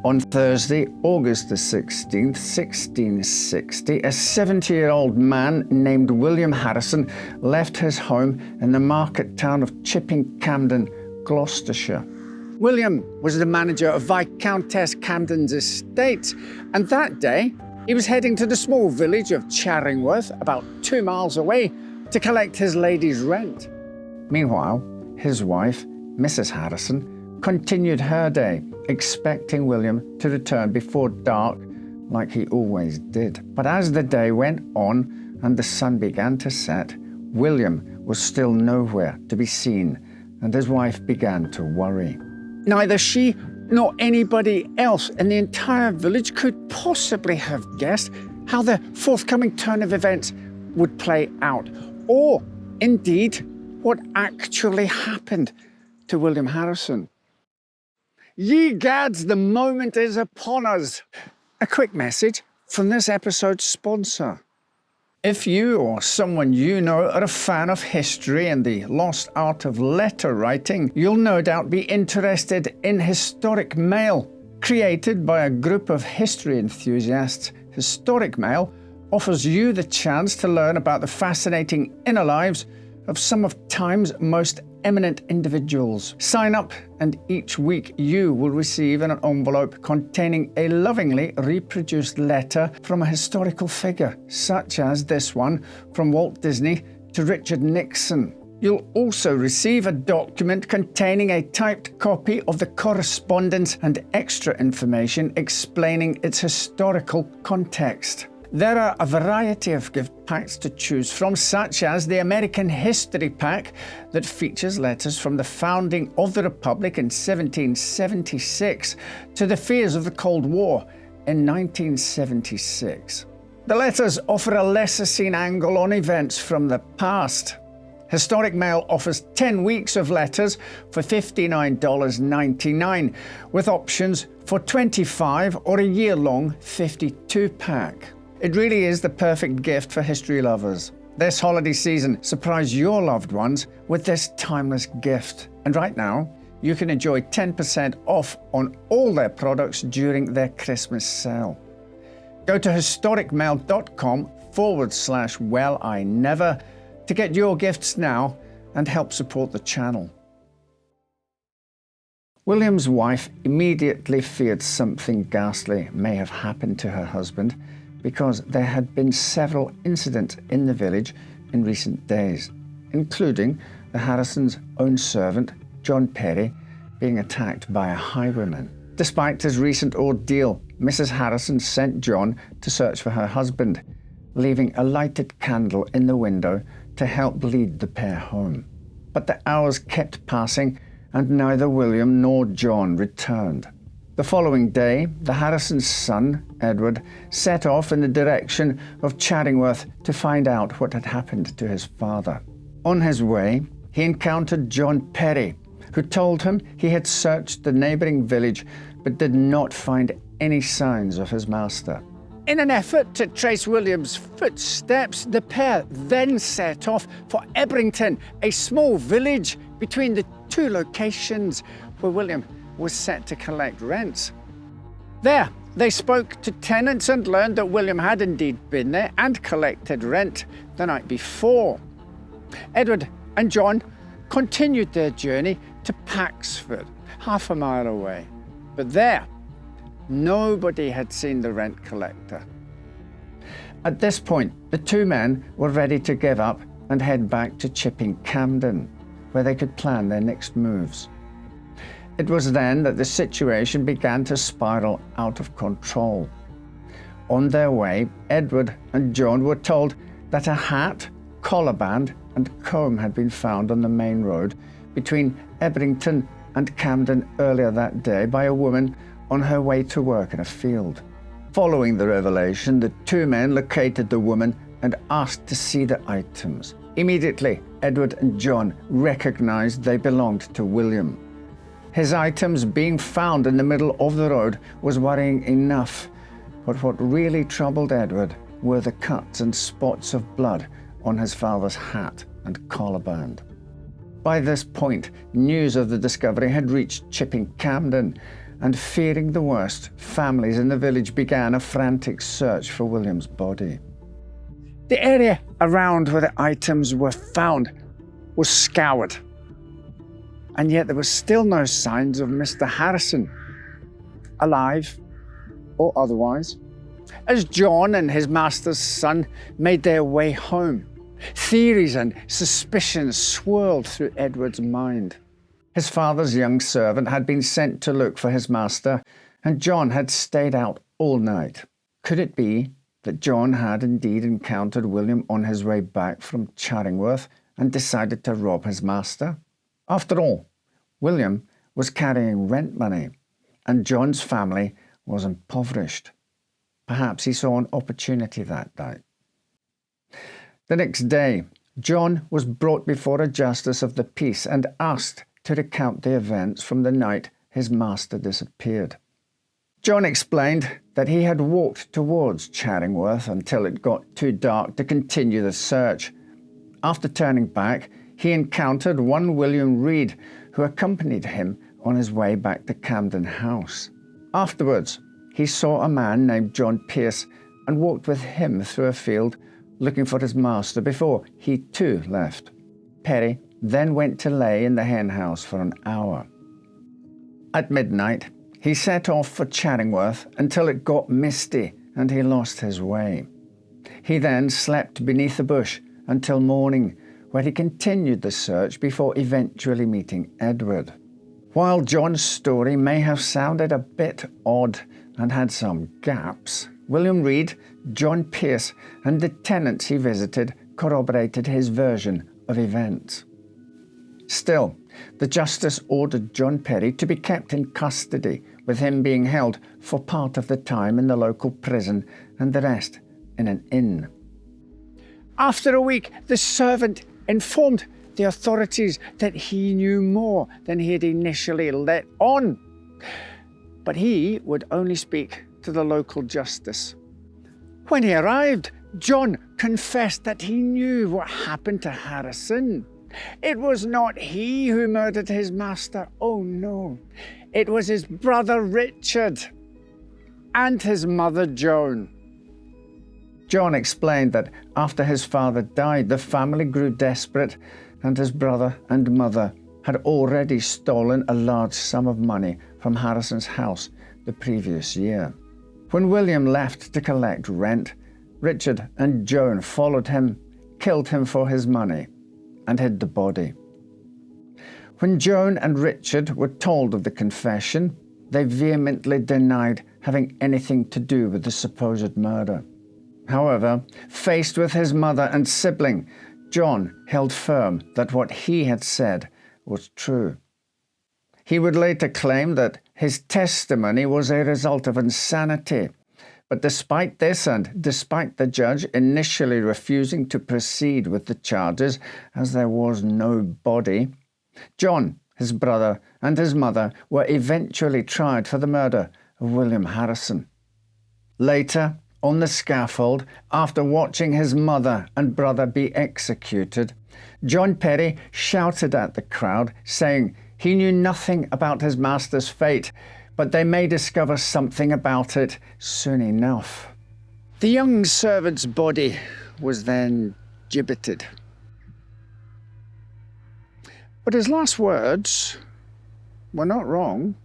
On Thursday, August the 16th, 1660, a 70-year-old man named William Harrison left his home in the market town of Chipping Campden, Gloucestershire. William was the manager of Viscountess Campden's estate, and that day he was heading to the small village of Charingworth, about 2 miles away, to collect his lady's rent. Meanwhile, his wife, Mrs. Harrison, continued her day, expecting William to return before dark, like he always did. But as the day went on and the sun began to set, William was still nowhere to be seen, and his wife began to worry. Neither she nor anybody else in the entire village could possibly have guessed how the forthcoming turn of events would play out, or indeed what actually happened to William Harrison. Ye gads, the moment is upon us. A quick message from this episode's sponsor. If you or someone you know are a fan of history and the lost art of letter writing, you'll no doubt be interested in Historic Mail. Created by a group of history enthusiasts, Historic Mail offers you the chance to learn about the fascinating inner lives of some of time's most eminent individuals. Sign up and each week you will receive an envelope containing a lovingly reproduced letter from a historical figure, such as this one from Walt Disney to Richard Nixon. You'll also receive a document containing a typed copy of the correspondence and extra information explaining its historical context. There are a variety of gift packs to choose from, such as the American History Pack that features letters from the founding of the Republic in 1776 to the fears of the Cold War in 1976. The letters offer a lesser-seen angle on events from the past. Historic Mail offers 10 weeks of letters for $59.99, with options for 25 or a year-long 52-pack. It really is the perfect gift for history lovers. This holiday season, surprise your loved ones with this timeless gift. And right now, you can enjoy 10% off on all their products during their Christmas sale. Go to historicmail.com/wellinever to get your gifts now and help support the channel. William's wife immediately feared something ghastly may have happened to her husband, because there had been several incidents in the village in recent days, including the Harrisons' own servant, John Perry, being attacked by a highwayman. Despite his recent ordeal, Mrs. Harrison sent John to search for her husband, leaving a lighted candle in the window to help lead the pair home. But the hours kept passing, and neither William nor John returned. The following day, the Harrisons' son, Edward, set off in the direction of Charingworth to find out what had happened to his father. On his way, he encountered John Perry, who told him he had searched the neighbouring village but did not find any signs of his master. In an effort to trace William's footsteps, the pair then set off for Ebrington, a small village between the two locations where William was set to collect rents. There, they spoke to tenants and learned that William had indeed been there and collected rent the night before. Edward and John continued their journey to Paxford, half a mile away. But there, nobody had seen the rent collector. At this point, the two men were ready to give up and head back to Chipping Campden, where they could plan their next moves. It was then that the situation began to spiral out of control. On their way, Edward and John were told that a hat, collar band, and comb had been found on the main road between Ebrington and Campden earlier that day by a woman on her way to work in a field. Following the revelation, the two men located the woman and asked to see the items. Immediately, Edward and John recognized they belonged to William. His items being found in the middle of the road was worrying enough, but what really troubled Edward were the cuts and spots of blood on his father's hat and collar band. By this point, news of the discovery had reached Chipping Campden, and fearing the worst, families in the village began a frantic search for William's body. The area around where the items were found was scoured, and yet there were still no signs of Mr. Harrison, alive or otherwise. As John and his master's son made their way home, theories and suspicions swirled through Edward's mind. His father's young servant had been sent to look for his master, and John had stayed out all night. Could it be that John had indeed encountered William on his way back from Charingworth and decided to rob his master? After all, William was carrying rent money, and John's family was impoverished. Perhaps he saw an opportunity that night. The next day, John was brought before a justice of the peace and asked to recount the events from the night his master disappeared. John explained that he had walked towards Charingworth until it got too dark to continue the search. After turning back, he encountered one William Reed, who accompanied him on his way back to Campden House. Afterwards, he saw a man named John Pearce and walked with him through a field looking for his master before he too left. Perry then went to lay in the hen house for an hour. At midnight, he set off for Charingworth until it got misty and he lost his way. He then slept beneath a bush until morning, where he continued the search before eventually meeting Edward. While John's story may have sounded a bit odd and had some gaps, William Reed, John Pearce, and the tenants he visited corroborated his version of events. Still, the justice ordered John Perry to be kept in custody, with him being held for part of the time in the local prison and the rest in an inn. After a week, the servant informed the authorities that he knew more than he had initially let on, but he would only speak to the local justice. When he arrived, John confessed that he knew what happened to Harrison. It was not he who murdered his master. Oh no, it was his brother Richard and his mother Joan. John explained that after his father died, the family grew desperate, and his brother and mother had already stolen a large sum of money from Harrison's house the previous year. When William left to collect rent, Richard and Joan followed him, killed him for his money, and hid the body. When Joan and Richard were told of the confession, they vehemently denied having anything to do with the supposed murder. However, faced with his mother and sibling, John held firm that what he had said was true. He would later claim that his testimony was a result of insanity. But despite this, and despite the judge initially refusing to proceed with the charges as there was no body, John, his brother, and his mother were eventually tried for the murder of William Harrison. Later, on the scaffold, after watching his mother and brother be executed, John Perry shouted at the crowd, saying he knew nothing about his master's fate, but they may discover something about it soon enough. The young servant's body was then gibbeted. But his last words were not wrong.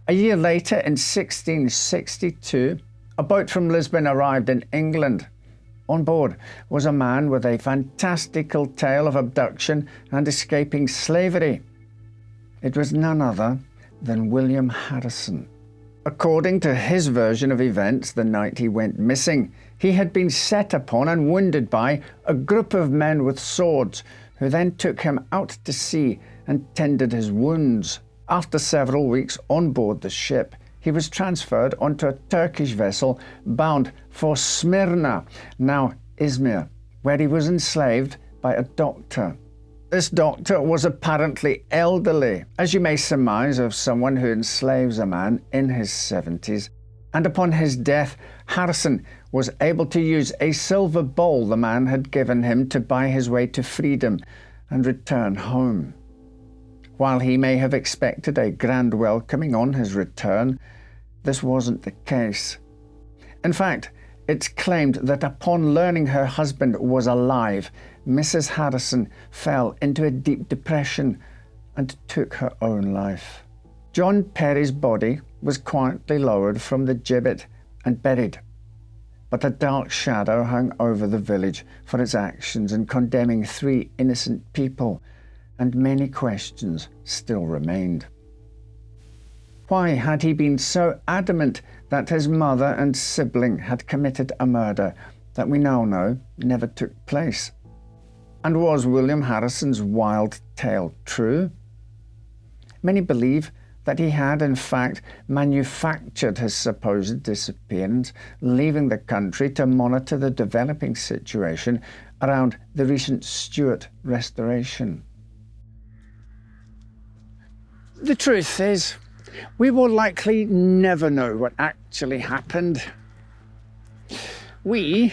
A year later, in 1662, a boat from Lisbon arrived in England. On board was a man with a fantastical tale of abduction and escaping slavery. It was none other than William Harrison. According to his version of events, the night he went missing, he had been set upon and wounded by a group of men with swords, who then took him out to sea and tended his wounds. After several weeks on board the ship, he was transferred onto a Turkish vessel bound for Smyrna, now Izmir, where he was enslaved by a doctor. This doctor was apparently elderly, as you may surmise of someone who enslaves a man in his 70s, and upon his death, Harrison was able to use a silver bowl the man had given him to buy his way to freedom and return home. While he may have expected a grand welcoming on his return, this wasn't the case. In fact, it's claimed that upon learning her husband was alive, Mrs. Harrison fell into a deep depression and took her own life. John Perry's body was quietly lowered from the gibbet and buried, but a dark shadow hung over the village for its actions in condemning 3 innocent people, and many questions still remained. Why had he been so adamant that his mother and sibling had committed a murder that we now know never took place? And was William Harrison's wild tale true? Many believe that he had in fact manufactured his supposed disappearance, leaving the country to monitor the developing situation around the recent Stuart restoration. The truth is, we will likely never know what actually happened. We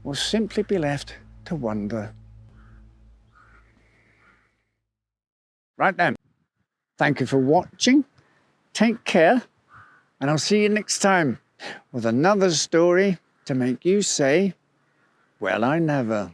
will simply be left to wonder. Right then, thank you for watching, take care, and I'll see you next time with another story to make you say, well, I never.